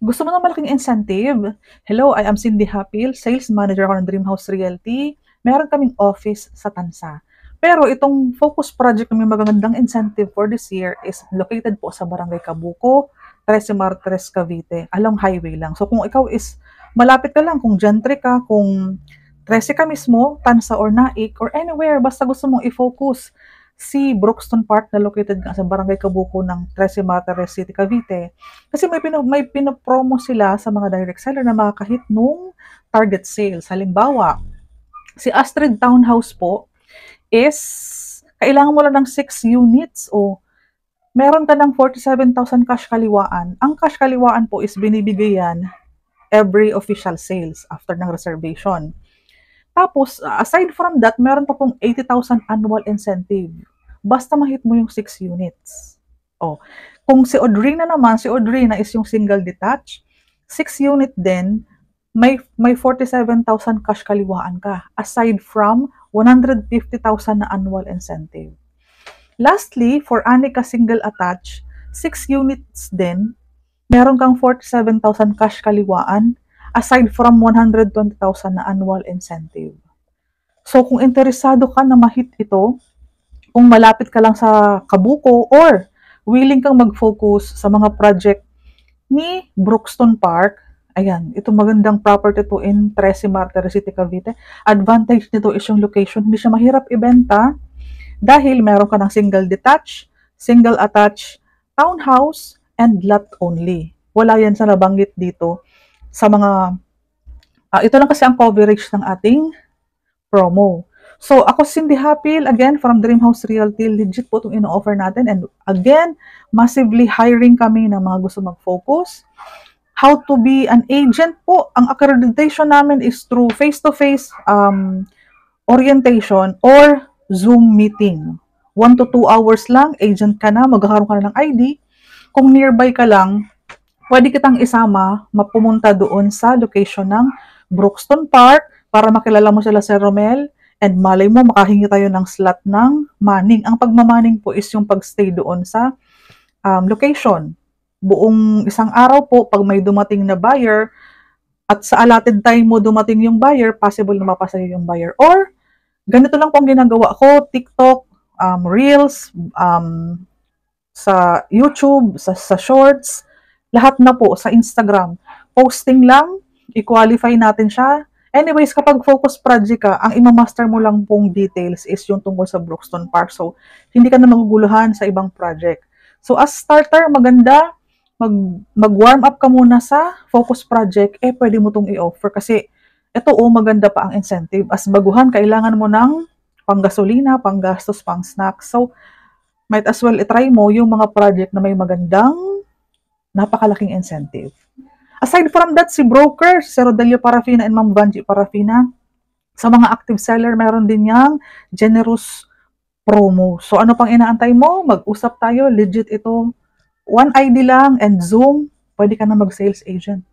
Gusto mo ng malaking incentive? Hello, I am Cindy Hapil, Sales Manager ako ng Dreamhouse Realty. Meron kaming office sa Tansa. Pero itong focus project na may magagandang incentive for this year is located po sa Barangay Cabuco, Trece Martires, Cavite, along highway lang. So kung ikaw is malapit ka lang, kung Gentry ka, kung Trece ka mismo, Tansa or Naik, or anywhere, basta gusto mong i-focus si Brookston Park na located nga sa Barangay Cabuco ng Trece Martires City, Cavite. Kasi may pinopromo sila sa mga direct seller na makakahit nung target sales. Halimbawa, si Astrid Townhouse po is kailangan mo lang ng 6 units o meron ka ng 47,000 cash kaliwaan. Ang cash kaliwaan po is binibigay yan every official sales after ng reservation. Tapos, aside from that, meron pa pong 80,000 annual incentive. Basta mahit mo yung 6 units. Oh, kung si Audrina naman, si Audrina is yung single detached, 6 unit din, may 47,000 cash kaliwaan ka, aside from 150,000 na annual incentive. Lastly, for Anika single attached, 6 units din, meron kang 47,000 cash kaliwaan, aside from 120,000 na annual incentive. So, kung interesado ka na mahit ito, kung malapit ka lang sa Cabuco or willing kang mag-focus sa mga project ni Brookston Park, ayan, ito magandang property to in Trece Martires City, Cavite. Advantage nito is yung location. Hindi siya mahirap ibenta dahil meron ka ng single detached, single attached, townhouse, and lot only. Wala yan sa nabanggit dito sa mga, ito lang kasi ang coverage ng ating promo. So, ako Cindy Hapil, again, from Dreamhouse Realty, legit po itong ino-offer natin. And again, massively hiring kami ng mga gusto mag-focus. How to be an agent po, ang accreditation namin is through face-to-face orientation or Zoom meeting. 1 to 2 hours lang, agent ka na, magkakaroon ka na ng ID. Kung nearby ka lang, pwede kitang isama, mapumunta doon sa location ng Brookston Park para makilala mo sila Sir Romel and malay mo makahingi tayo ng slot ng manning. Ang pagmamaning po is yung pagstay doon sa location. Buong isang araw po, pag may dumating na buyer at sa allotted time mo dumating yung buyer, possible na mapasa yung buyer. Or, ganito lang po ang ginagawa ko, TikTok, Reels, sa YouTube, sa Shorts, lahat na po sa Instagram. Posting lang, i-qualify natin siya. Anyways, kapag focus project ka, ang imamaster mo lang pong details is yung tungkol sa Brookston Park. So, hindi ka na maguguluhan sa ibang project. So, as starter, maganda, mag-warm up ka muna sa focus project, pwede mo itong i-offer. Kasi, ito maganda pa ang incentive. As baguhan, kailangan mo ng panggasolina, panggastos, pang snacks. So, might as well itry mo yung mga project na may magandang napakalaking incentive. Aside from that, si broker, si Rodelio Parafina and Ma'am Vanji Parafina, sa mga active seller, meron din yang generous promo. So ano pang inaantay mo? Mag-usap tayo, legit ito. One ID lang and Zoom, pwede ka na mag-sales agent.